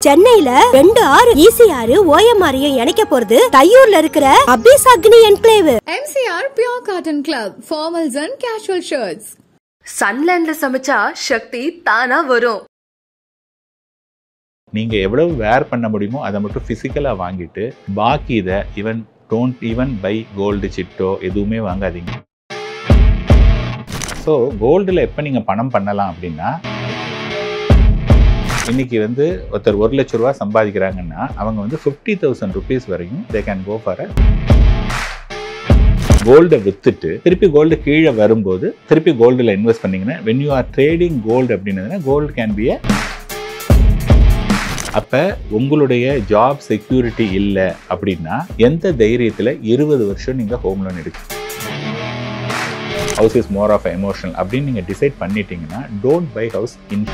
சென்னையில 2 ஆறு ECR OMR இணைக்க போறது தையூர்ல இருக்கிற அபிஸ் அக்னி enclave. MCR Pure Cotton Club, formals and casual shirts. சன்லேண்ட்ல சமைச்சா சக்தி தானா வரும். நீங்க எவ்வளவு வேர் பண்ண முடியுமோ அதை மட்டும் பிசிக்கலா வாங்கிட்டு பாக்கி இதை டோன்ட் ஈவன் பை கோல்டு சிட்டோ எதுவுமே வாங்காதீங்க. ஸோ கோல்டில் எப்போ நீங்கள் பணம் பண்ணலாம் அப்படின்னா, இன்னைக்கு ஒருத்தர் 1 லட்ச ரூபா சம்பாதிக்கிறாங்கன்னா அவங்க 50,000 rupees வரையும் தே கேன் கோ ஃபார் கோல்டை வித்துட்டு திருப்பி கோல்டு கீழே வரும்போது திருப்பி கோல்டில் இன்வெஸ்ட் பண்ணீங்கன்னா when you are trading gold அப்படின்னா கோல்டு கேன் பி அப்போ உங்களுடைய ஜாப் செக்யூரிட்டி இல்லை அப்படின்னா எந்த தைரியத்தில் 20 வருஷம் நீங்கள் ஹோம் லோன் எடுக்கணும். House is more of emotional அப்படின்னு நீங்கள் டிசைட் பண்ணிட்டீங்கன்னா don't buy house in.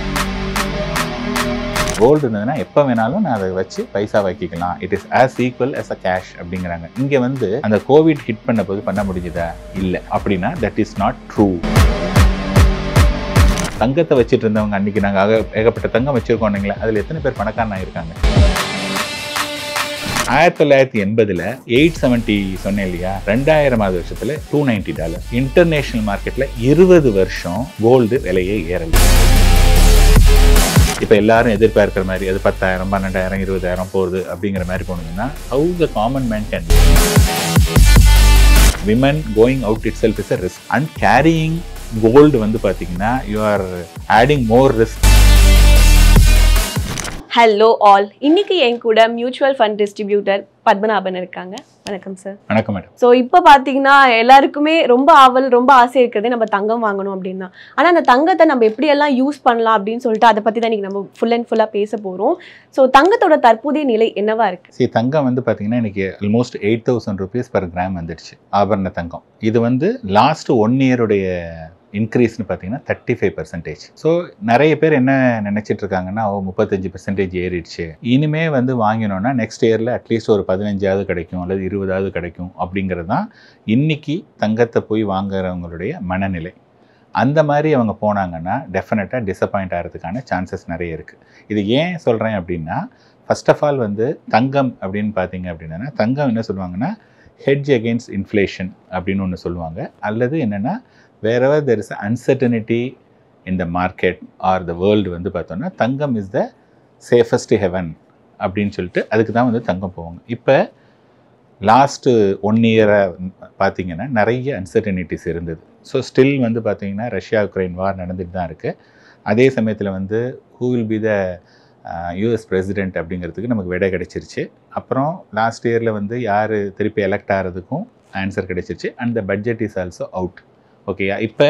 Gold இருந்ததுன்னா எப்போ வேணாலும் நான் அதை வச்சு பைசா வைக்கலாம். It is as equal as a cash அப்படிங்கிறாங்க. இங்கே அந்த கோவிட் ஹிட் பண்ண போது பண்ண முடிஞ்சுதா? இல்லை. அப்படின்னா தட் இஸ் நாட் ட்ரூ. தங்கத்தை வச்சுட்டு இருந்தவங்க அன்னைக்கு நாங்கள் ஏகப்பட்ட தங்கம் வச்சிருக்கோம். அதில் எத்தனை பேர் பணக்காரனா இருக்காங்க? 1980 870 சொன்னேன் இல்லையா, 2000வது வருஷத்துல $290. இன்டர்நேஷனல் மார்க்கெட்ல 20 வருஷம் கோல்டு விலையே ஏறல. இப்போ எல்லாரும் எதிர்பார்க்கிற மாதிரி அது 10,000 12,000 20,000 போகுது அப்படிங்கிற மாதிரி போனதுன்னா how the common man can do? Women going out itself is a risk and carrying gold பார்த்தீங்கன்னா you are adding more risk. Hello all, இன்னைக்கு என் கூட மியூச்சுவல் ஃபண்ட் டிஸ்ட்ரிபியூட்டர் பத்மநாபன் இருக்காங்க. வணக்கம் சார். வணக்கம் மேடம். ஸோ இப்போ பார்த்தீங்கன்னா எல்லாருக்குமே ரொம்ப ஆசை இருக்கிறதே நம்ம தங்கம் வாங்கணும் அப்படின்னா. ஆனால் அந்த தங்கத்தை நம்ம எப்படியெல்லாம் யூஸ் பண்ணலாம் அப்படின்னு சொல்லிட்டு அதை பற்றி தான் இன்னைக்கு நம்ம ஃபுல்லாக பேச போகிறோம். ஸோ தங்கத்தோட தற்போதைய நிலை என்னவா இருக்கு? சரி, தங்கம் பார்த்தீங்கன்னா இன்னைக்கு ஆல்மோஸ்ட் 8,000 rupees per gram வந்துடுச்சு ஆபரண தங்கம். இது லாஸ்ட் 1 இயருடைய இன்க்ரீஸ்னு பார்த்தீங்கன்னா 35%. ஸோ நிறைய பேர் என்ன நினச்சிட்டு இருக்காங்கன்னா 35% ஏறிடுச்சு, இனிமே வாங்கினோன்னா நெக்ஸ்ட் இயரில் அட்லீஸ்ட் ஒரு 15ஆவது கிடைக்கும் அல்லது 20ஆவது கிடைக்கும் அப்படிங்கிறது தான் இன்னைக்கு தங்கத்தை போய் வாங்குறவங்களுடைய மனநிலை. அந்த மாதிரி அவங்க போனாங்கன்னா டெஃபினட்டாக டிசப்பாயிண்ட் ஆகிறதுக்கான சான்சஸ் நிறைய இருக்குது. இது ஏன் சொல்கிறேன் அப்படின்னா, ஃபர்ஸ்ட் ஆஃப் ஆல் தங்கம் அப்படின்னு பார்த்தீங்க அப்படின்னா, தங்கம் என்ன சொல்லுவாங்கன்னா ஹெட்ஜ் அகெயின்ஸ்ட் இன்ஃப்ளேஷன் அப்படின்னு ஒன்று சொல்லுவாங்க. அல்லது என்னென்னா wherever there is uncertainty in the market or the world பார்த்தோன்னா தங்கம் இஸ் த சேஃபஸ்ட் ஹெவன் அப்படின்னு சொல்லிட்டு அதுக்கு தான் தங்கம் போவாங்க. இப்போ லாஸ்ட்டு 1 இயரை பார்த்தீங்கன்னா நிறைய அன்சர்டனிட்டிஸ் இருந்தது. ஸோ ஸ்டில் பார்த்தீங்கன்னா ரஷ்யா உக்ரைன் வார் நடந்துட்டு தான் இருக்குது. அதே சமயத்தில் who will be the US president அப்படிங்கிறதுக்கு நமக்கு விடை கிடைச்சிருச்சு. அப்புறம் லாஸ்ட் இயரில் யார் திருப்பி எலெக்ட் ஆகிறதுக்கும் ஆன்சர் கிடைச்சிருச்சு. And the budget is also out. ஓகேயா? இப்போ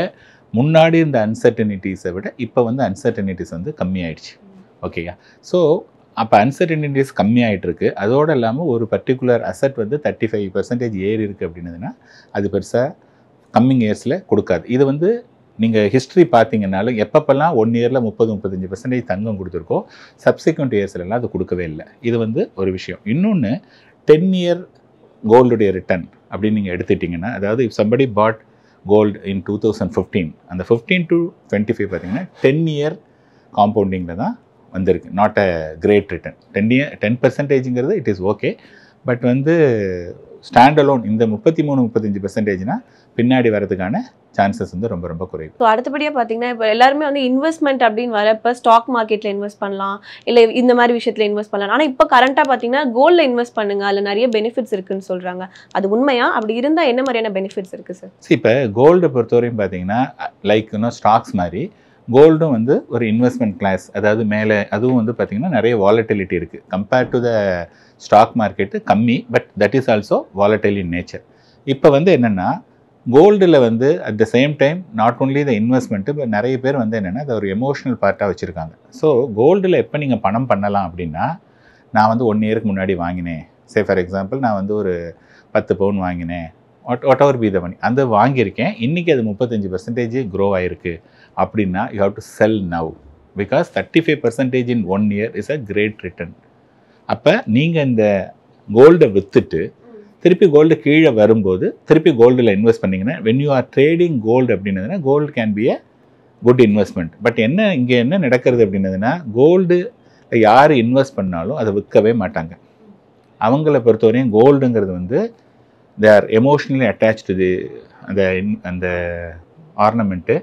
முன்னாடி இந்த அன்சர்டனிட்டிஸை விட இப்போ அன்சர்டனிட்டிஸ் கம்மியாயிடுச்சு. ஓகேயா? ஸோ அப்போ அன்சர்டனிட்டிஸ் கம்மியாயிட்டிருக்கு. அதோடு இல்லாமல் ஒரு பர்டிகுலர் அசட் 35% ஏறி இருக்குது அப்படின்னதுன்னா அது பெருசாக கம்மிங் இயர்ஸில் கொடுக்காது. இது நீங்கள் ஹிஸ்ட்ரி பார்த்தீங்கன்னாலும் எப்பப்பெல்லாம் 1 இயரில் 30-35% தங்கம் கொடுத்துருக்கோ சப்சிக்வெண்ட் இயர்ஸ்லாம் அது கொடுக்கவே இல்லை. இது ஒரு விஷயம். இன்னொன்று 10 இயர் கோல்டுடைய ரிட்டர்ன் அப்படின்னு நீங்கள் எடுத்துட்டிங்கன்னா, அதாவது if somebody bought gold in 2015 அந்த 15 to 25 பார்த்தீங்கன்னா 10 இயர் காம்பவுண்டிங்கில் தான் வந்திருக்கு. Not a great return. 10%ங்கிறது it is okay. But stand alone இந்த 33-35%னா பின்னாடி வரதுக்கான சான்சஸ் ரொம்ப ரொம்ப குறைவு. ஸோ அடுத்தபடியாக பார்த்தீங்கன்னா இப்போ எல்லாருமே இன்வெஸ்ட்மெண்ட் அப்படின்னு வரப்போ ஸ்டாக் மார்க்கெட்டில் இன்வெஸ்ட் பண்ணலாம், இல்லை இந்த மாதிரி விஷயத்தில் இன்வெஸ்ட் பண்ணலாம். ஆனால் இப்போ கரண்ட்டாக பார்த்தீங்கன்னா கோல்டில் இன்வெஸ்ட் பண்ணுங்க, அதில் நிறைய பெனிஃபிட்ஸ் இருக்குன்னு சொல்கிறாங்க. அது உண்மையா? அப்படி இருந்தால் என்ன மாதிரியான பெனிஃபிட்ஸ் இருக்குது சார்? இப்போ கோல்டை பொறுத்தவரையும் பார்த்தீங்கன்னா லைக் ஸ்டாக்ஸ் மாதிரி கோல்டும் ஒரு இன்வெஸ்ட்மெண்ட் கிளாஸ். அதாவது மேலே அதுவும் பார்த்தீங்கன்னா நிறைய வாலட்டிலிட்டி இருக்குது. Compared to the stock market கம்மி, but that is also volatile in nature. இப்போ என்னென்னா கோல்டில் at the same time not only the investment, but நிறைய பேர் என்னென்னா அதை ஒரு எமோஷ்னல் பார்ட்டாக வச்சுருக்காங்க. ஸோ கோல்டில் எப்போ நீங்கள் பணம் பண்ணலாம் அப்படின்னா, நான் 1 இயருக்கு முன்னாடி வாங்கினேன், சே ஃபார் எக்ஸாம்பிள் நான் ஒரு 10 பவுன் வாங்கினேன், வாட் எவர் பி த மணி அந்த வாங்கியிருக்கேன், இன்றைக்கி அது 35% க்ரோ ஆகிருக்கு அப்படின்னா you have to sell now, because 35% in 1 year is a great return. அப்போ நீங்கள் இந்த கோல்டை விற்றுட்டு திருப்பி கோல்டு கீழே வரும்போது திருப்பி கோல்டில் இன்வெஸ்ட் பண்ணிங்கன்னா when you are trading gold அப்படின்னதுன்னா gold can be a good investment. But இங்கே என்ன நடக்கிறது அப்படின்னதுன்னா கோல்டு யார் இன்வெஸ்ட் பண்ணாலும் அதை விற்கவே மாட்டாங்க. அவங்கள பொறுத்தவரையும் கோல்டுங்கிறது வந்து தே ஆர் எமோஷ்னலி அட்டாச்டு தி அந்த ஆர்னமெண்ட்டு.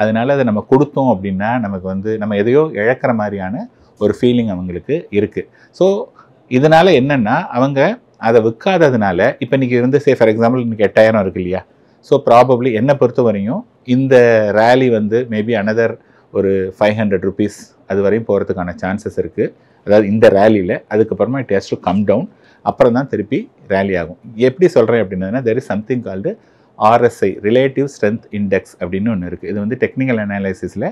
அதனால அதை நம்ம கொடுத்தோம் அப்படின்னா நமக்கு வந்து நம்ம எதையோ இழக்கிற மாதிரியான ஒரு ஃபீலிங் அவங்களுக்கு இருக்குது. ஸோ இதனால் என்னென்னா அவங்க அதை விற்காததுனால இப்போ இன்றைக்கி வந்து ஃபார் எக்ஸாம்பிள் இன்றைக்கி 8000 இருக்குது இல்லையா. ஸோ ப்ராபப்ளி என்னை பொறுத்த வரையும் இந்த ரேலி வந்து மேபி அனதர் ஒரு 500 rupees அது வரையும் போகிறதுக்கான சான்சஸ் இருக்குது. அதாவது இந்த ரேலியில் அதுக்கப்புறமா it has to come down, அப்புறம் தான் திருப்பி ரேலி ஆகும். எப்படி சொல்கிறேன் அப்படின்னா there is something called RSI relative strength index அப்படின்னு ஒன்று இருக்குது. இது வந்து டெக்னிக்கல் அனாலிசிஸில்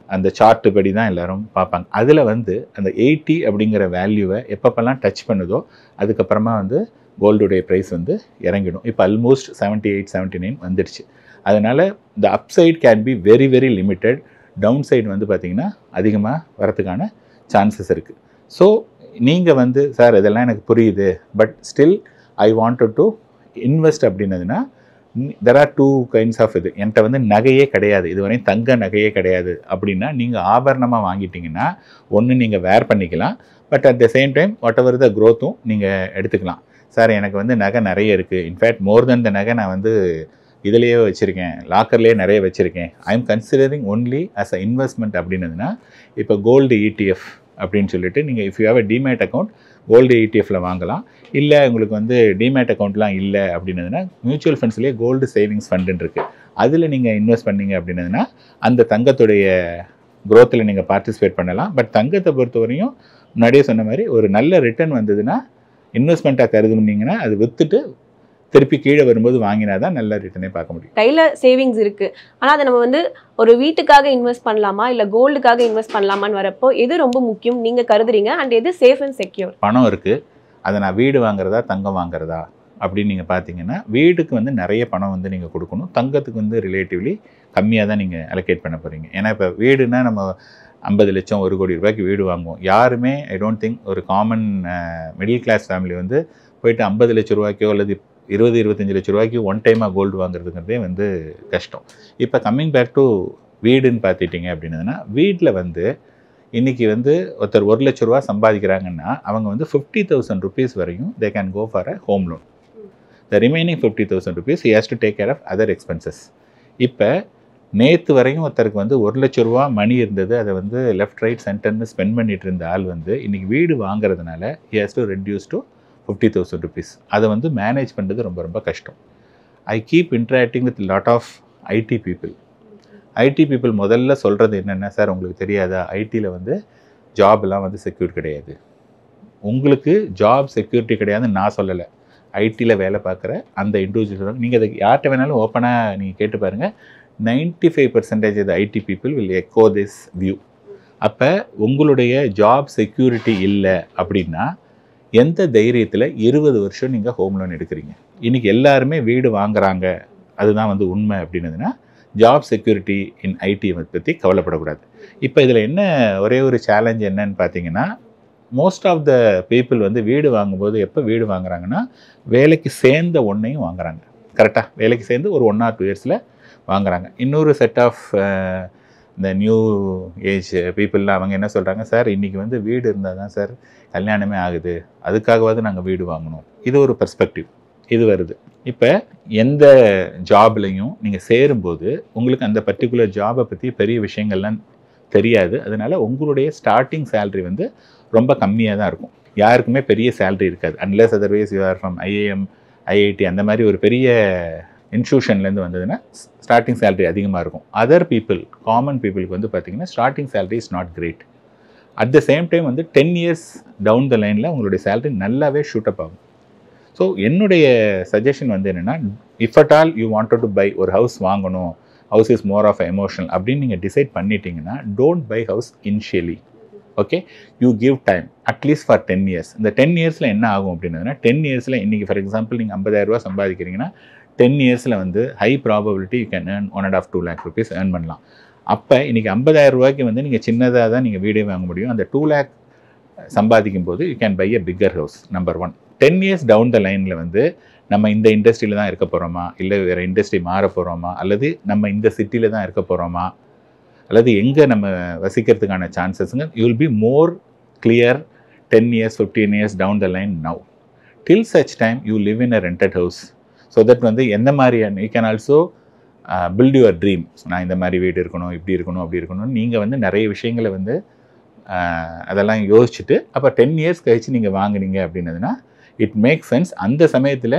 அந்த சார்ட்டு படி தான் எல்லோரும் பார்ப்பாங்க. அதில் வந்து அந்த 80 அப்படிங்கிற வேல்யூவை எப்பப்பெல்லாம் டச் பண்ணுதோ அதுக்கப்புறமா வந்து கோல்டுடைய ப்ரைஸ் வந்து இறங்கிடும். இப்போ ஆல்மோஸ்ட் 78, 79 வந்துடுச்சு. அதனால் இந்த upside can be very very limited. Downside வந்து பார்த்திங்கன்னா அதிகமாக வரத்துக்கான சான்சஸ் இருக்குது. ஸோ நீங்கள் வந்து சார் இதெல்லாம் எனக்கு புரியுது, but still I wanted to invest அப்படின்னதுன்னா தெர் ஆர் 2 kinds ஆஃப் இது. என்கிட்ட வந்து நகையே கிடையாது, இதுவரையும் தங்க நகையே கிடையாது அப்படின்னா நீங்கள் ஆபரணமாக வாங்கிட்டீங்கன்னா ஒன்று நீங்கள் வேர் பண்ணிக்கலாம், but at the same time whatever the க்ரோத்தும் நீங்கள் எடுத்துக்கலாம். சார் எனக்கு வந்து நகை நிறைய இருக்குது, இன்ஃபேக்ட் மோர் தென் த நகை நான் வந்து இதுலேயே வச்சுருக்கேன், லாக்கர்லேயே நிறைய வச்சுருக்கேன், I am considering only as a investment அப்படின்னதுன்னா இப்போ கோல்டு ETF அப்படின்னு சொல்லிட்டு நீங்கள் if you have a demat account gold ETFல வாங்கலாம். இல்லை உங்களுக்கு வந்து டிமேட் அக்கௌண்ட்லாம் இல்லை அப்படின்னதுன்னா மியூச்சுவல் ஃபண்ட்ஸ்லேயே கோல்டு சேவிங்ஸ் ஃபண்டுன்னு இருக்குது. அதில் நீங்கள் இன்வெஸ்ட் பண்ணீங்க அப்படின்னதுன்னா அந்த தங்கத்துடைய க்ரோத்தில் நீங்கள் பார்ட்டிசிபேட் பண்ணலாம். பட் தங்கத்தை பொறுத்தவரையும் முன்னாடியே சொன்ன மாதிரி ஒரு நல்ல ரிட்டர்ன் வந்ததுன்னா இன்வெஸ்ட்மெண்ட்டாக கருதுனீங்கன்னா அது விற்றுட்டு திருப்பி கீழே வரும்போது வாங்கினா தான் நல்ல ரிட்டர்னே பார்க்க முடியும். கையில் சேவிங்ஸ் இருக்குது, ஆனால் அதை நம்ம வந்து ஒரு வீட்டுக்காக இன்வெஸ்ட் பண்ணலாமா இல்லை கோல்டுக்காக இன்வெஸ்ட் பண்ணலாமான்னு வரப்போ எது ரொம்ப முக்கியம் நீங்கள் கருதுறீங்க, அண்ட் எது சேஃப் அண்ட் செக்யூர்? பணம் இருக்குது, அதை நான் வீடு வாங்குறதா தங்கம் வாங்குறதா அப்படின்னு நீங்கள் பார்த்தீங்கன்னா வீடுக்கு வந்து நிறைய பணம் வந்து நீங்கள் கொடுக்கணும், தங்கத்துக்கு வந்து ரிலேட்டிவ்லி கம்மியாக தான் நீங்கள் அலோகேட் பண்ண போகிறீங்க. ஏன்னா இப்போ வீடுனா நம்ம 50 லட்சம் 1 கோடி ரூபாய்க்கு வீடு வாங்குவோம். யாருமே ஐ டோன்ட் திங்க் ஒரு காமன் மிடில் கிளாஸ் ஃபேமிலி வந்து போயிட்டு 50 லட்ச ரூபாய்க்கோ அல்லது 20-25 லட்ச ரூபாய்க்கு ஒன் டைமாக கோல்டு வாங்குறதுங்கிறதே வந்து கஷ்டம். இப்போ கம்மிங் பேக் டு வீடுன்னு பார்த்துட்டிங்க அப்படின்னதுன்னா வீட்டில் வந்து இன்றைக்கி வந்து ஒருத்தர் 1 லட்ச ரூபா சம்பாதிக்கிறாங்கன்னா அவங்க வந்து 50,000 rupees வரையும் they can go for a home loan. The remaining 50,000 rupees he has to take care of other expenses. இப்போ நேற்று வரையும் ஒருத்தருக்கு வந்து 1 லட்ச ரூபா மணி இருந்தது, அதை வந்து லெஃப்ட் ரைட் சென்டர்னு ஸ்பெண்ட் பண்ணிட்டு இருந்த ஆள் வந்து இன்றைக்கி வீடு வாங்குறதுனால he has to reduce to 50,000 rupees. அதை வந்து மேனேஜ் பண்ணுறது ரொம்ப ரொம்ப கஷ்டம். I keep interacting with lot of IT people. IT people முதல்ல சொல்கிறது என்னென்ன, சார் உங்களுக்கு தெரியாதா ஐடியில் வந்து ஜாப்லாம் வந்து செக்யூர் கிடையாது. உங்களுக்கு ஜாப் செக்யூரிட்டி கிடையாதுன்னு நான் சொல்லலை, ஐடியில் வேலை பார்க்குற அந்த இண்டிவிஜுவல் நீங்கள் அதை யார்கிட்ட வேணாலும் ஓப்பனாக நீங்கள் கேட்டு பாருங்கள், 95% of the IT people will echo this view. அப்போ உங்களுடைய ஜாப் செக்யூரிட்டி இல்லை அப்படின்னா எந்த தைரியத்தில் 20 வருஷம் நீங்கள் ஹோம் லோன் எடுக்கிறீங்க? இன்றைக்கி எல்லாருமே வீடு வாங்குறாங்க, அதுதான் வந்து உண்மை அப்படின்னதுன்னா ஜாப் செக்யூரிட்டி இன் ஐடி பற்றி கவலைப்படக்கூடாது. இப்போ இதில் என்ன ஒரே ஒரு சேலஞ்ச் என்னன்னு பார்த்தீங்கன்னா மோஸ்ட் ஆஃப் த பீப்புள் வந்து வீடு வாங்கும்போது எப்போ வீடு வாங்குறாங்கன்னா வேலைக்கு சேர்ந்த ஒன்றையும் வாங்குறாங்க. கரெக்டாக வேலைக்கு சேர்ந்து ஒரு 1 or 2 இயர்ஸில் வாங்குறாங்க. இன்னொரு செட் ஆஃப் இந்த நியூ ஏஜ் பீப்புளெலாம் அவங்க என்ன சொல்கிறாங்க, சார் இன்றைக்கி வந்து வீடு இருந்தால் தான் சார் கல்யாணமே ஆகுது, அதுக்காகவாது நாங்கள் வீடு வாங்கணும். இது ஒரு பெர்ஸ்பெக்டிவ் இது வருது. இப்போ எந்த ஜாப்லையும் நீங்கள் சேரும்போது உங்களுக்கு அந்த பர்டிகுலர் ஜாபை பற்றி பெரிய விஷயங்கள்லாம் தெரியாது. அதனால் உங்களுடைய ஸ்டார்டிங் சேலரி வந்து ரொம்ப கம்மியாக தான் இருக்கும். யாருக்குமே பெரிய சேலரி இருக்காது unless otherwise you are from IIM IIT அந்த மாதிரி ஒரு பெரிய இன்ஸ்டியூஷன்லேருந்து வந்ததுன்னா ஸ்டார்டிங் சேலரி அதிகமாக இருக்கும். அதர் பீப்புள் காமன் பீப்புளுக்கு வந்து பார்த்திங்கன்னா starting salary is not great. At the same time வந்து 10 years டவுன் த லைனில் உங்களுடைய சேலரி நல்லாவே ஷூட்டப் ஆகும். ஸோ என்னுடைய சஜஷன் வந்து என்னென்னா, if at all you wanted to buy ஒரு ஹவுஸ் வாங்கணும், house is more of emotional அப்படின்னு நீங்கள் டிசைட் பண்ணிட்டீங்கன்னா don't buy house initially. Okay, you give time at least for 10 years. இந்த 10 yearsல என்ன ஆகும் அப்படின்னா 10 yearsல இன்றைக்கி ஃபார் எக்ஸாம்பிள் நீங்கள் 50,000 ரூபா சம்பாதிக்கிறீங்கன்னா 10 yearsல வந்து high probability you can earn 1.5-2 lakh rupees earn பண்ணலாம். அப்போ இன்றைக்கி 50,000 ரூபாய்க்கு வந்து நீங்கள் சின்னதாக தான் நீங்கள் வீடே வாங்க முடியும். அந்த 2 lakh சம்பாதிக்கும் போது you can buy a bigger house. Number 1. 10 years down the லைனில் வந்து நம்ம இந்த இண்டஸ்ட்ரியில் தான் இருக்க போகிறோமா, இல்லை வேறு இண்டஸ்ட்ரி மாற போகிறோமா, அல்லது நம்ம இந்த சிட்டியில் தான் இருக்க போகிறோமா, அல்லது எங்கே நம்ம வசிக்கிறதுக்கான சான்சஸ்ங்க you will be more clear 10 years, 15 years down the line now. Till such time, you live in a rented house. So that வந்து எந்த மாதிரியான you can also build your dream. நான் இந்த மாதிரி வீடு இருக்கணும், இப்படி இருக்கணும், அப்படி இருக்கணும். நீங்கள் வந்து நிறைய விஷயங்களை வந்து அதெல்லாம் யோசிச்சுட்டு அப்போ 10 years கழிச்சு நீங்கள் வாங்குனீங்க அப்படின்னதுன்னா இட் மேக் சென்ஸ். அந்த சமயத்தில்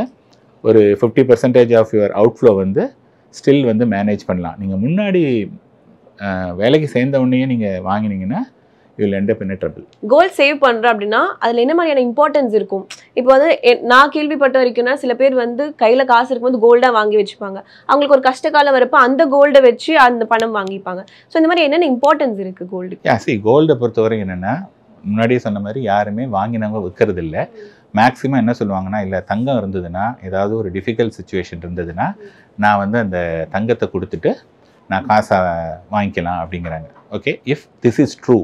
ஒரு 50% ஆஃப் யுவர் அவுட்ஃப்ளோ வந்து ஸ்டில் வந்து மேனேஜ் பண்ணலாம். நீங்கள் முன்னாடி வேலைக்கு சேர்ந்த உடனே நீங்கள் வாங்கினீங்கன்னா you will end up in a trouble. Gold save பண்றோம் அப்படின்னா அதுல என்ன மாதிரியான இம்பார்ட்டன்ஸ் இருக்கும்? இப்போ வந்து நான் கேள்விப்பட்ட வரைக்கும்னா சில பேர் வந்து கையில காசு இருக்கும்போது கோல்டா வாங்கி வச்சுப்பாங்க. அவங்களுக்கு ஒரு கஷ்ட காலம் வரப்ப அந்த கோல்டை வச்சு அந்த பணம் வாங்கிப்பாங்க. ஸோ இந்த மாதிரி என்னென்ன இம்பார்ட்டன்ஸ் இருக்கு கோல்டு? கோல்டை பொறுத்தவரை என்னன்னா முன்னாடியே சொன்ன மாதிரி யாருமே வாங்கினவங்க விற்கிறது இல்லை. மேக்ஸிமம் என்ன சொல்லுவாங்கன்னா, இல்லை தங்கம் இருந்ததுன்னா ஏதாவது ஒரு டிஃபிகல்ட் சுச்சுவேஷன் இருந்ததுன்னா நான் வந்து அந்த தங்கத்தை கொடுத்துட்டு நான் காசை வாங்கிக்கலாம் அப்படிங்கிறாங்க. Okay, if this is true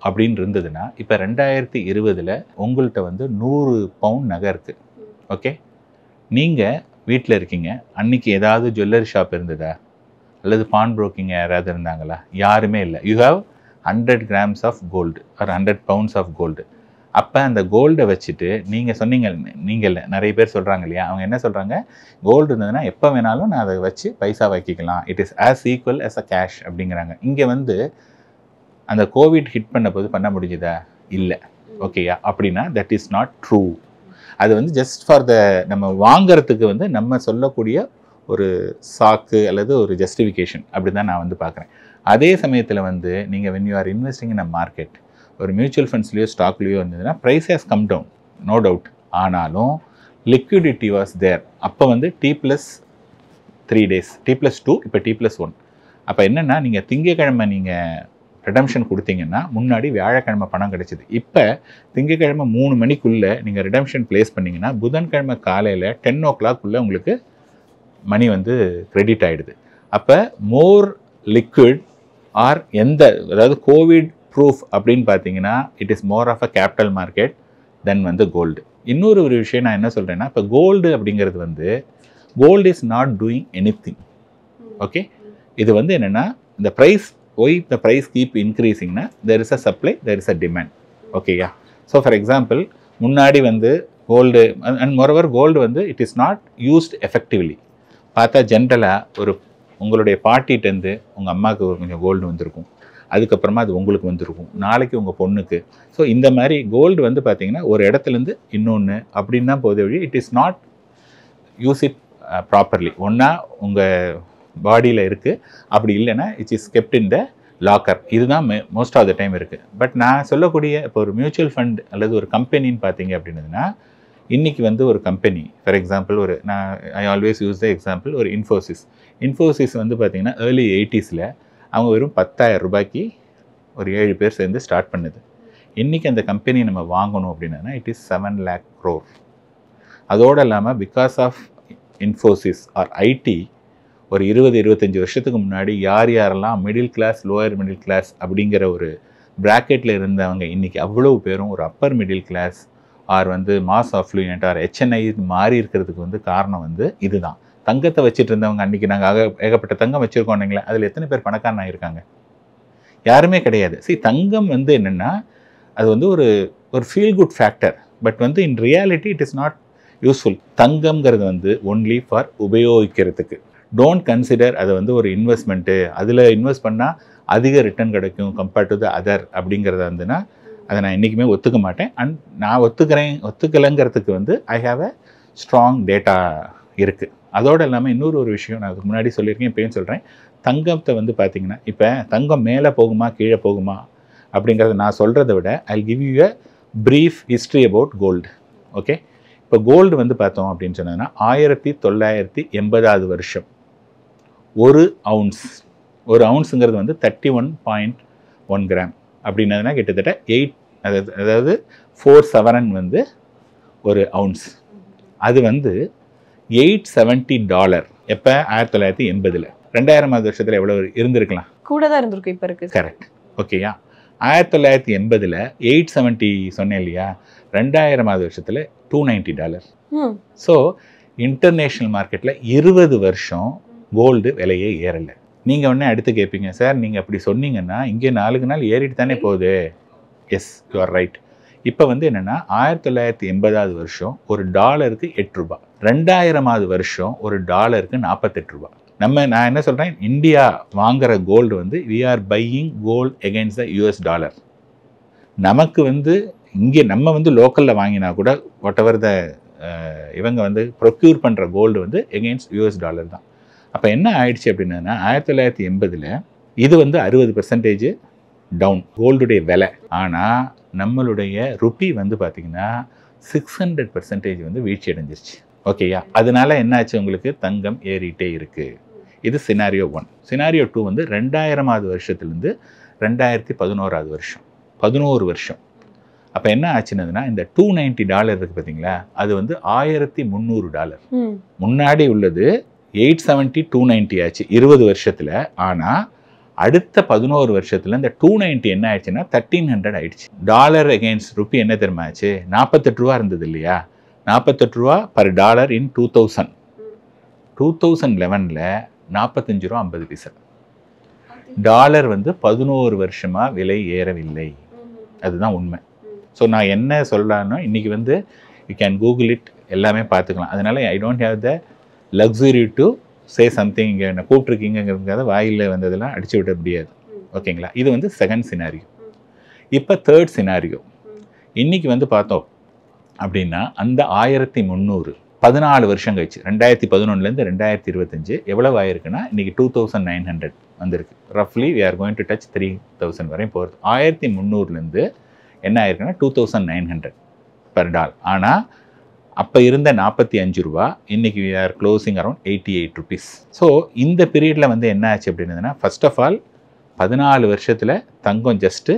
அப்படின்னு இருந்ததுன்னா இப்போ 2020 உங்கள்கிட்ட வந்து 100 பவுண்ட் நகை இருக்குது. ஓகே, நீங்கள் வீட்டில் இருக்கீங்க, அன்றைக்கி ஏதாவது ஜுவல்லரி ஷாப் இருந்ததா அல்லது பான் ப்ரோக்கிங் யாராவது இருந்தாங்களா? யாருமே இல்லை. You have 100 grams of gold or 100 pounds of gold. அப்போ அந்த கோல்டை வச்சுட்டு நீங்கள் சொன்னீங்க, நீங்கள் நிறைய பேர் சொல்கிறாங்க இல்லையா, அவங்க என்ன சொல்கிறாங்க, கோல்டு இருந்ததுன்னா எப்போ வேணாலும் நான் அதை வச்சு பைசா வைக்கிக்கலாம், it is as equal as a cash அப்படிங்கிறாங்க. இங்கே வந்து அந்த கோவிட் ஹிட் பண்ண போது பண்ண முடிஞ்சுதா? இல்லை. ஓகேயா, அப்படின்னா தட் இஸ் நாட் ட்ரூ. அது வந்து ஜஸ்ட் ஃபார் த நம்ம வாங்கிறதுக்கு வந்து நம்ம சொல்லக்கூடிய ஒரு சாக்கு அல்லது ஒரு ஜஸ்டிஃபிகேஷன் அப்படி தான் நான் வந்து பார்க்குறேன். அதே சமயத்தில் வந்து நீங்கள் when you are investing in a market, ஒரு மியூச்சுவல் ஃபண்ட்ஸ்லேயோ ஸ்டாக்லேயோ இருந்ததுன்னா price has come down, no doubt. ஆனாலும் லிக்விடிட்டி வாஸ் தேர். அப்போ வந்து T+3 days, T+2, இப்போ T+1. அப்போ என்னென்னா நீங்கள் திங்கக்கிழமை நீங்கள் ரிடம்ஷன் கொடுத்தீங்கன்னா முன்னாடி வியாழக்கிழமை பணம் கிடைச்சிது. இப்போ திங்கக்கிழமை 3 மணிக்குள்ளே நீங்கள் ரிடம்ஷன் ப்ளேஸ் பண்ணிங்கன்னா புதன்கிழமை காலையில் 10 o'clock உங்களுக்கு மணி வந்து கிரெடிட் ஆகிடுது. அப்போ மோர் லிக்விட் ஆர் அதாவது கோவிட் ப்ரூஃப் அப்படின்னு பார்த்தீங்கன்னா it is more of a capital market then வந்து கோல்டு. இன்னொரு ஒரு விஷயம் நான் என்ன சொல்கிறேன்னா, இப்போ கோல்டு அப்படிங்கிறது வந்து gold is not doing anything. Okay, இது வந்து என்னென்னா இந்த price why the price keep increasing na, there is a supply, there is a demand. Okay, yeah. So for example, முன்னாடி வந்து gold and moreover gold வந்து it is not used effectively. பார்த்தா ஜென்ரலாக ஒரு உங்களுடைய பாட்டிகிட்டேருந்து உங்கள் அம்மாவுக்கு ஒரு கொஞ்சம் கோல்டு வந்திருக்கும், அதுக்கப்புறமா அது உங்களுக்கு வந்திருக்கும், நாளைக்கு உங்கள் பொண்ணுக்கு. ஸோ இந்த மாதிரி கோல்டு வந்து பார்த்தீங்கன்னா ஒரு இடத்துலேருந்து இன்னொன்று அப்படின்னு தான் போதே வழி it is not use it properly. ஒன்றா உங்கள் பாடியில் இருக்குது, அப்படி இல்லைன்னா it's is kept in the locker. இதுதான் மோஸ்ட் ஆஃப் த டைம் இருக்குது. பட் நான் சொல்லக்கூடிய இப்போ ஒரு மியூச்சுவல் ஃபண்ட் அல்லது ஒரு கம்பெனின்னு பார்த்தீங்க அப்படின்னதுன்னா இன்றைக்கி வந்து ஒரு company for example I always use the example ஒரு இன்ஃபோசிஸ் வந்து பார்த்திங்கன்னா early 80s அவங்க வெறும் 10,000 ரூபாய்க்கு ஒரு 7 பேர் சேர்ந்து ஸ்டார்ட் பண்ணுது. இன்றைக்கி அந்த கம்பெனி நம்ம வாங்கணும் அப்படின்னா இட் இஸ் 7 lakh crore. அதோடு இல்லாமல் because of Infosys or IT ஒரு 20-25 வருஷத்துக்கு முன்னாடி யாரெல்லாம் middle class, lower middle class அப்படிங்கிற ஒரு ப்ராக்கெட்டில் இருந்தவங்க இன்றைக்கி அவ்வளோ பேரும் ஒரு அப்பர் மிடில் கிளாஸ் ஆர் வந்து மாஸ் அஃப்ளூயன்ட் ஆர் HNI மாறி இருக்கிறதுக்கு வந்து காரணம் வந்து இதுதான். தங்கத்தை வச்சுட்டு இருந்தவங்க அன்றைக்கி நாங்கள் ஏகப்பட்ட தங்கம் வச்சுருக்கோன்னீங்களே, அதில் எத்தனை பேர் பணக்காரனாக இருக்காங்க? யாருமே கிடையாது. தங்கம் வந்து என்னென்னா அது வந்து ஒரு ஃபீல் குட் ஃபேக்டர், பட் வந்து in reality it is not useful. தங்கம்ங்கிறது வந்து ஒன்லி ஃபார் உபயோகிக்கிறதுக்கு. டோன்ட் கன்சிடர் அதை வந்து ஒரு இன்வெஸ்ட்மெண்ட்டு, அதில் இன்வெஸ்ட் பண்ணால் அதிக ரிட்டர்ன் கிடைக்கும் கம்பேர்ட் டு த அதர் அப்படிங்கிறத வந்துன்னா அதை நான் என்றைக்குமே ஒத்துக்க மாட்டேன். அண்ட் நான் ஒத்துக்கலைங்கிறதுக்கு வந்து I have a strong data இருக்குது. அதோடு இல்லாமல் இன்னொரு ஒரு விஷயம் நான் அதுக்கு முன்னாடி சொல்லியிருக்கேன், இப்போயும் சொல்கிறேன். தங்கத்தை வந்து பார்த்திங்கன்னா இப்போ தங்கம் மேலே போகுமா கீழே போகுமா அப்படிங்கிறத நான் சொல்கிறத விட I give you a brief history about gold. Okay, இப்போ கோல்டு வந்து பார்த்தோம் அப்படின்னு சொன்னதுன்னா 1980 வருஷம் ஒரு அவுன்ஸுங்கிறது வந்து 31.1 கிராம் அப்படின்னதுனா கிட்டத்தட்ட 8 அதாவது 4 சவரன் வந்து ஒரு அவுன்ஸ். அது வந்து $870 எப்போ 1980. 2000 வருஷத்தில் எவ்வளோ இருந்திருக்கலாம்? கூட தான் இருந்திருக்கும் இப்போ இருக்குது. கரெக்ட். ஓகேயா, 1980 870 சொன்னேன் இல்லையா, 2000 வருஷத்தில் $290. ஸோ இன்டர்நேஷ்னல் மார்க்கெட்டில் 20 வருஷம் கோல்டு விலையே ஏறலை. நீங்கள் உடனே அடுத்து கேட்பீங்க, சார் நீங்கள் அப்படி சொன்னீங்கன்னா இங்கே 4 நாள் ஏறிட்டு தானே போகுது. Yes, you are right. இப்போ வந்து என்னென்னா 1980 வருஷம் ஒரு டாலருக்கு 8 ரூபா, 2000 வருஷம் ஒரு டாலருக்கு 48 ரூபா. நான் என்ன சொல்கிறேன், இந்தியா வாங்குகிற கோல்டு வந்து we are buying gold against the US dollar. நமக்கு வந்து இங்கே நம்ம வந்து லோக்கலில் வாங்கினா கூட வாட் எவர் த இவங்க வந்து ப்ரொக்யூர் பண்ணுற கோல்டு வந்து எகெயின்ஸ்ட் US டாலர் தான். அப்போ என்ன ஆயிடுச்சு அப்படின்னா 1980 இது வந்து 60% டவுன் கோல்டுடைய விலை. ஆனால் நம்மளுடைய ருப்பி வந்து பார்த்திங்கன்னா 600% வந்து வீழ்ச்சி அடைஞ்சிருச்சு. ஓகேயா? அதனால என்னாச்சு, உங்களுக்கு தங்கம் ஏறிட்டே இருக்குது. இது சினாரியோ 1. சினாரியோ 2 வந்து 2000 வருஷத்துலேருந்து 2011 வருஷம், 11 வருஷம். அப்போ என்ன ஆச்சுன்னதுன்னா இந்த $290 இருக்குது பார்த்தீங்களா, அது வந்து $1300. முன்னாடி உள்ளது 870 290 ஆச்சு 20 வருஷத்தில். ஆனால் அடுத்த 11 வருஷத்தில் இந்த 290 என்ன ஆயிடுச்சுன்னா 1300 ஆயிடுச்சு. டாலர் எகெயின்ஸ்ட் ருப்பி என்ன தெரியுமா ஆச்சு, 48 ரூபா இருந்தது இல்லையா, 48 ரூபா பர் டாலர் இன் 2000. 2011 45 ரூபா 50 பைசா. டாலர் வந்து 11 வருஷமாக விலை ஏறவில்லை. அதுதான் உண்மை. ஸோ நான் என்ன சொல்கிறானோ, இன்றைக்கி வந்து யூ கேன் கூகுள் இட், எல்லாமே பார்த்துக்கலாம். அதனால் I don't have the luxury to say something. இங்கே என்ன கூப்பிட்ருக்கீங்கிறதுக்காக வாயில் வந்ததெல்லாம் அடிச்சு விட முடியாது. ஓகேங்களா? இது வந்து செகண்ட் சினாரியோ. இப்போ தேர்ட் சினாரியோ. இன்றைக்கி வந்து பார்த்தோம் அப்படின்னா அந்த 1300 14 வருஷம் கழிச்சு 2011 2025 எவ்வளவு ஆயிருக்குன்னா இன்றைக்கி 2900 வந்திருக்கு. ரஃப்லி we are going to touch 3000 வரையும் போகிறது. 1300 என்ன ஆயிருக்குன்னா 2900 பர் டால். ஆனால் அப்போ இருந்த 45 ரூபா இன்றைக்கி we are closing around 88 rupees. So இந்த பீரியடில் வந்து என்ன ஆச்சு அப்படின்னதுன்னா, ஃபர்ஸ்ட் ஆஃப் ஆல் 14 வருஷத்தில் தங்கம் ஜஸ்ட்டு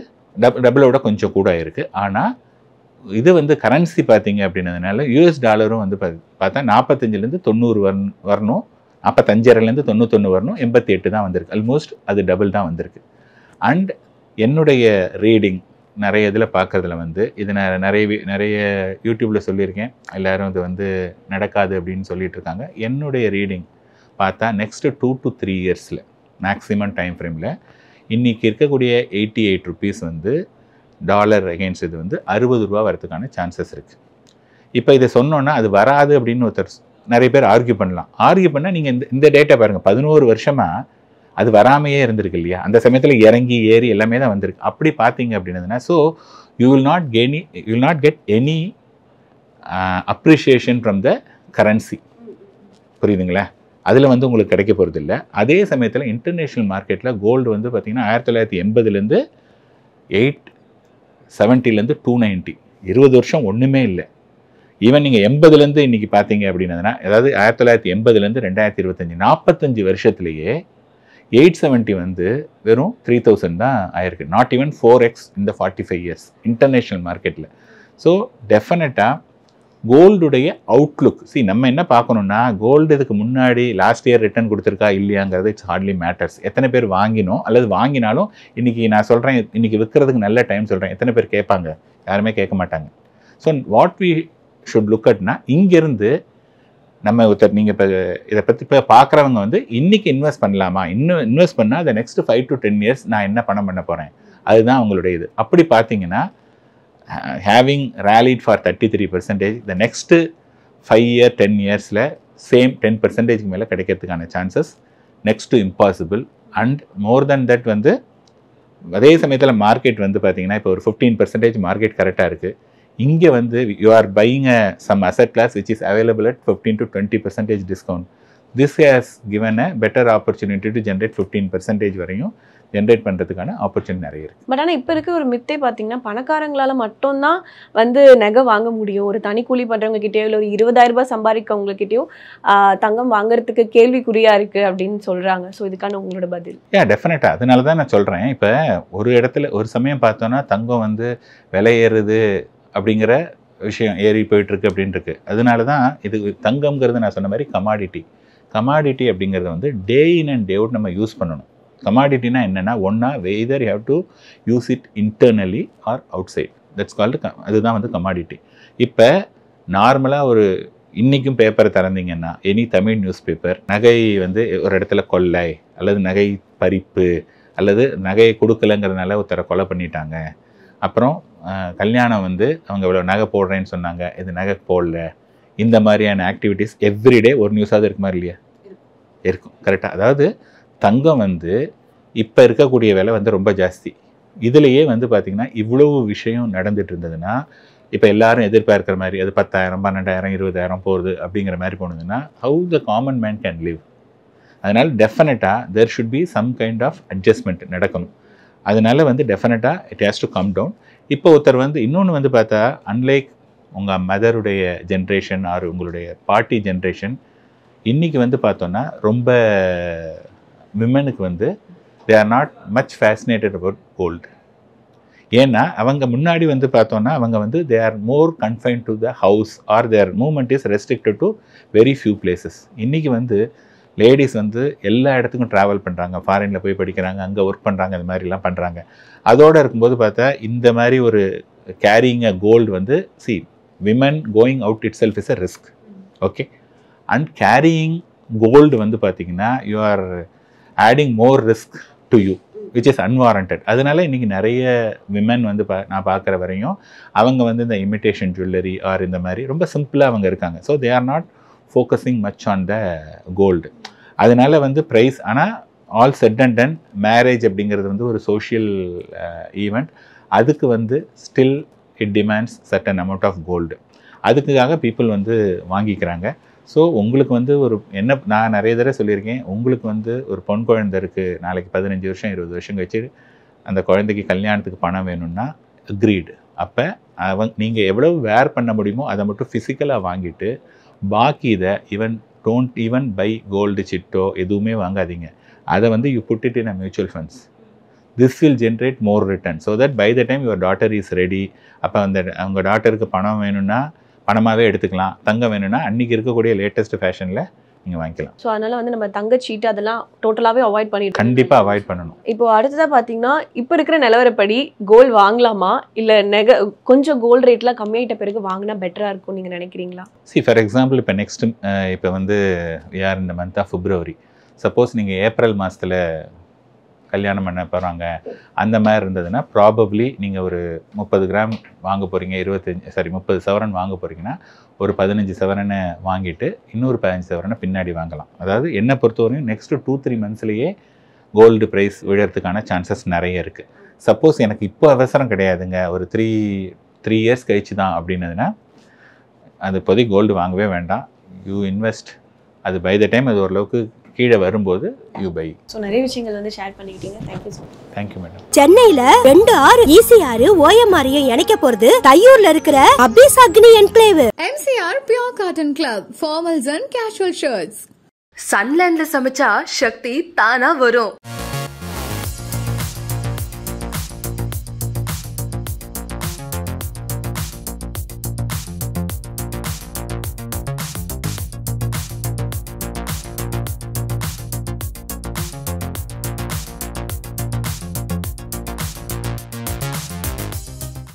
டபுளோட கொஞ்சம் கூட இருக்குது. ஆனால் இது வந்து கரன்சி பார்த்தீங்க அப்படின்னதுனால US டாலரும் வந்து பார்த்தா 45 90 வரணும், 45 91 வரணும், 88 தான் வந்திருக்கு. ஆல்மோஸ்ட் அது டபுள் தான் வந்திருக்கு. அண்ட் என்னுடைய ரீடிங் நிறைய இதில் பார்க்குறதுல வந்து இது நான் நிறைய யூடியூப்பில் சொல்லியிருக்கேன். எல்லோரும் இது வந்து நடக்காது அப்படின்னு சொல்லிட்டு இருக்காங்க. என்னுடைய ரீடிங் பார்த்தா நெக்ஸ்ட்டு 2 to 3 இயர்ஸில் மேக்ஸிமம் டைம் ஃப்ரேமில் இன்றைக்கி இருக்கக்கூடிய 88 ருபீஸ் வந்து டாலர் அகெயின்ஸ்ட் இது வந்து 60 ரூபா வரதுக்கான சான்சஸ் இருக்குது. இப்போ இதை சொன்னோன்னா அது வராது அப்படின்னு ஒருத்தர் நிறைய பேர் ஆர்கியூ பண்ணலாம். ஆர்கியூ பண்ணால் நீங்கள் இந்த டேட்டா பாருங்கள், 11 வருஷமாக அது வராமையே இருந்திருக்கு இல்லையா, அந்த சமயத்தில் இறங்கி ஏறி எல்லாமே தான் வந்திருக்கு. அப்படி பார்த்தீங்க அப்படின்னதுன்னா, so you will not get any appreciation from the currency. புரியுதுங்களா? அதில் வந்து உங்களுக்கு கிடைக்க போகிறது இல்லை. அதே சமயத்தில் இன்டர்நேஷ்னல் மார்க்கெட்டில் கோல்டு வந்து பார்த்திங்கன்னா 1980 870 290 20 வருஷம் ஒன்றுமே இல்லை. ஈவன் நீங்கள் 80 இன்றைக்கி பார்த்தீங்க அப்படின்னதுன்னா, அதாவது 1980 2025 45 வருஷத்துலேயே 870 வந்து வெறும் 3000 தான் ஆயிருக்கு. நாட் ஈவன் 4x இந்த 45 இயர்ஸ் இன்டர்நேஷ்னல் மார்க்கெட்டில். ஸோ டெஃபினட்டாக கோல்டுடைய அவுட்லுக் நம்ம என்ன பார்க்கணுன்னா, கோல்டு இதுக்கு முன்னாடி லாஸ்ட் இயர் ரிட்டர்ன் கொடுத்துருக்கா இல்லையாங்கிறது இட்ஸ் ஹார்ட்லி மேட்டர்ஸ். எத்தனை பேர் வாங்கினோம் அல்லது வாங்கினாலும் இன்றைக்கி நான் சொல்கிறேன், இன்றைக்கி விற்கிறதுக்கு நல்ல டைம் சொல்கிறேன், எத்தனை பேர் கேட்பாங்க? யாருமே கேட்க மாட்டாங்க. So what we should look அட்னா, இங்கேருந்து நம்ம ஒருத்தர் நீங்கள் இப்போ இதை பற்றி இப்போ பார்க்குறவங்க வந்து இன்றைக்கி இன்வெஸ்ட் பண்ணலாமா, இன்னும் இன்வெஸ்ட் பண்ணால் அந்த நெக்ஸ்ட் 5 to 10 இயர்ஸ் நான் என்ன பணம் பண்ண போகிறேன், அதுதான் அவங்களுடைய இது. அப்படி பார்த்தீங்கன்னா having rallied for 33%, the next 5 year 10 இயர்ஸில் சேம் 10% மேலே கிடைக்கிறதுக்கான chances next to impossible. And more then that வந்து அதே சமயத்தில் மார்க்கெட் வந்து பார்த்தீங்கன்னா இப்போ ஒரு 15% மார்க்கெட் கரெக்டாக இருக்குது. இங்கே வந்து you are buying some asset class which is available at 15 to 20% discount. This has given a better opportunity to generate 15% வரையும் ஜென்ரேட் பண்ணுறதுக்கான ஆப்பர்ச்சுனிட்டி நிறைய இருக்குது. பட் ஆனால் இப்போ இருக்க ஒரு மித்தே பார்த்தீங்கன்னா, பணக்காரங்களால் மட்டும்தான் வந்து நகை வாங்க முடியும். ஒரு தனி கூலி பண்ணுறவங்க கிட்டேயோ இல்லை ஒரு 20,000 ரூபாய் சம்பாதிக்கவங்ககிட்டயோ தங்கம் வாங்குறதுக்கு கேள்விக்குறியாக இருக்குது அப்படின்னு சொல்கிறாங்க. ஸோ இதுக்கான உங்களோட பதில்? டெஃபினட்டாக அதனால தான் நான் சொல்கிறேன். இப்போ ஒரு இடத்துல ஒரு சமயம் பார்த்தோன்னா தங்கம் வந்து விலை ஏறுது அப்படிங்கிற விஷயம் ஏறி போயிட்டுருக்கு அப்படின்ட்டுருக்கு. அதனால தான் இது தங்கம்ங்கிறது நான் சொன்ன மாதிரி கமாடிட்டி அப்படிங்கிறத வந்து day in and day out நம்ம யூஸ் பண்ணணும். கமாடிட்டினா என்னென்னா, ஒன்றா whether you have to use it internally or outside. That's called அதுதான் வந்து கமாடிட்டி. இப்போ நார்மலாக ஒரு இன்றைக்கும் பேப்பரை திறந்தீங்கன்னா, எனி தமிழ் நியூஸ் பேப்பர், நகை வந்து ஒரு இடத்துல கொள்ளை அல்லது நகை பறிப்பு அல்லது நகையை கொடுக்கலங்கிறதுனால ஒருத்தரை கொலை பண்ணிட்டாங்க, அப்புறம் கல்யாணம் வந்து அவங்க இவ்வளோ நகை போடுறேன்னு சொன்னாங்க, இது நகை போடல, இந்த மாதிரியான ஆக்டிவிட்டீஸ் எவ்ரிடே ஒரு நியூஸாவது இருக்குமா இல்லையா? இருக்கும். கரெக்டாக. அதாவது தங்கம் வந்து இப்போ இருக்கக்கூடிய விலை வந்து ரொம்ப ஜாஸ்தி. இதுலேயே வந்து பார்த்திங்கன்னா இவ்வளவு விஷயம் நடந்துட்டு இருந்ததுன்னா, இப்போ எல்லாரும் எதிர்பார்க்குற மாதிரி அது 10,000 12,000 20,000 போகுது அப்படிங்கிற மாதிரி போனதுன்னா how the common man can live? அதனால் டெஃபினட்டாக there should be some kind of adjustment நடக்கணும். அதனால வந்து டெஃபினட்டாக it has to come down. இப்போ ஒருத்தர் வந்து இன்னொன்று வந்து பார்த்தா, அன்லைக் உங்கள் மதருடைய ஜென்ரேஷன் ஆர் உங்களுடைய பாட்டி ஜென்ரேஷன், இன்றைக்கி வந்து பார்த்தோன்னா ரொம்ப விமனுக்கு வந்து they are not much fascinated about gold. ஏன்னா அவங்க முன்னாடி வந்து பார்த்தோன்னா அவங்க வந்து they are more confine to the house or their movement is restricted to very few places. இன்றைக்கி வந்து லேடிஸ் வந்து எல்லா இடத்துக்கும் ட்ராவல் பண்ணுறாங்க, ஃபாரினில் போய் படிக்கிறாங்க, அங்கே ஒர்க் பண்ணுறாங்க, இந்த மாதிரிலாம் பண்ணுறாங்க. அதோடு இருக்கும்போது பார்த்தா இந்த மாதிரி ஒரு கேரிங் அ கோல்டு வந்து see women going out itself is a risk. Okay. And carrying gold வந்து பார்த்திங்கன்னா you are adding more risk to you which is unwarranted. அதனால இன்றைக்கி நிறைய விமன் வந்து நான் பார்க்குற வரையும் அவங்க வந்து இந்த இமிட்டேஷன் ஜுவல்லரி ஆர் இந்த மாதிரி ரொம்ப சிம்பிளாக அவங்க இருக்காங்க. So they are not focusing much on the gold. அதனால வந்து ப்ரைஸ், ஆனால் all set and done marriage அப்படிங்கிறது வந்து ஒரு சோஷியல் ஈவெண்ட். அதுக்கு வந்து still it demands certain amount of gold. அதுக்காக பீப்புள் வந்து வாங்கிக்கிறாங்க. ஸோ உங்களுக்கு வந்து ஒரு என்ன நான் நிறைய தடவை சொல்லியிருக்கேன், உங்களுக்கு வந்து ஒரு பொன் குழந்தை இருக்குது, நாளைக்கு 15 வருஷம் 20 வருஷம் கழிச்சு அந்த குழந்தைக்கு கல்யாணத்துக்கு பணம் வேணும்னா அக்ரீடு. அப்போ நீங்கள் எவ்வளவு வேர் பண்ண முடியுமோ அதை மட்டும் ஃபிசிக்கலாக வாங்கிட்டு பாக்கி இதை டோன்ட் ஈவன் பை கோல்டு சிட்டோ எதுவுமே வாங்காதீங்க. அதை வந்து you put it in a mutual funds. This will generate more return so that by the time your daughter is ready. அப்போ அவங்க டாட்டருக்கு பணம் வேணும்னா பணமாகவே எடுத்துக்கலாம், தங்கம் வேணும்னா அன்றைக்கி இருக்கக்கூடிய லேட்டஸ்ட் ஃபேஷனில் நீங்கள் வாங்கிக்கலாம். ஸோ அதனால் வந்து நம்ம தங்கச்சீட்டு அதெல்லாம் டோட்டலாகவே அவாய்ட் பண்ணிட்டு கண்டிப்பாக அவாய்ட் பண்ணணும். இப்போ அடுத்ததாக பார்த்தீங்கன்னா இப்போ இருக்கிற நிலவரப்படி கோல்டு வாங்கலாமா, இல்லை கொஞ்சம் கோல்டு ரேட்லாம் கம்மியாயிட்ட பிறகு வாங்கினா பெட்டராக இருக்கும் நீங்கள் நினைக்கிறீங்களா? ஃபார் எக்ஸாம்பிள் இப்போ நெக்ஸ்ட் இப்போ வந்து யார் இந்த மந்த் ஆஃப் பிப்ரவரி, சப்போஸ் நீங்கள் ஏப்ரல் மாதத்தில் கல்யாணம் பண்ண போகிறாங்க அந்த மாதிரி இருந்ததுன்னா ப்ராபப்ளி நீங்கள் ஒரு 30 கிராம் வாங்க போகிறீங்க, 30 சவரன் வாங்க போகிறீங்கன்னா ஒரு 15 சவரனை வாங்கிட்டு இன்னொரு 15 சவரனை பின்னாடி வாங்கலாம். அதாவது என்னை பொறுத்தவரையும் நெக்ஸ்ட்டு 2-3 மந்த்ஸ்லேயே கோல்டு ப்ரைஸ் விழறதுக்கான சான்சஸ் நிறைய இருக்குது. சப்போஸ் எனக்கு இப்போ அவசரம் கிடையாதுங்க, ஒரு 3 இயர்ஸ் கழிச்சு தான் அப்படின்னதுன்னா அது இப்போதைக்கு கோல்டு வாங்கவே வேண்டாம். யூ இன்வெஸ்ட், அது பை த டைம் அது ஓரளவுக்கு கீழே வரும்போது யூ பை. ஸோ நிறைய விஷயங்கள் வந்து ஷேர் பண்ணிக்கிட்டீங்க. Thank you so much. Thank you madam. சென்னையில 2 ஆறு ஈசி ஆறு ஓஎம்ஆரையும் இணைக்க போறது தையூர்ல இருக்கிற அபிஸ் அக்னி enclave. MCR Pure Cotton Club, formals and casual shirts. சன்லேண்ட்ல சமைச்சா சக்தி தானா வரும்.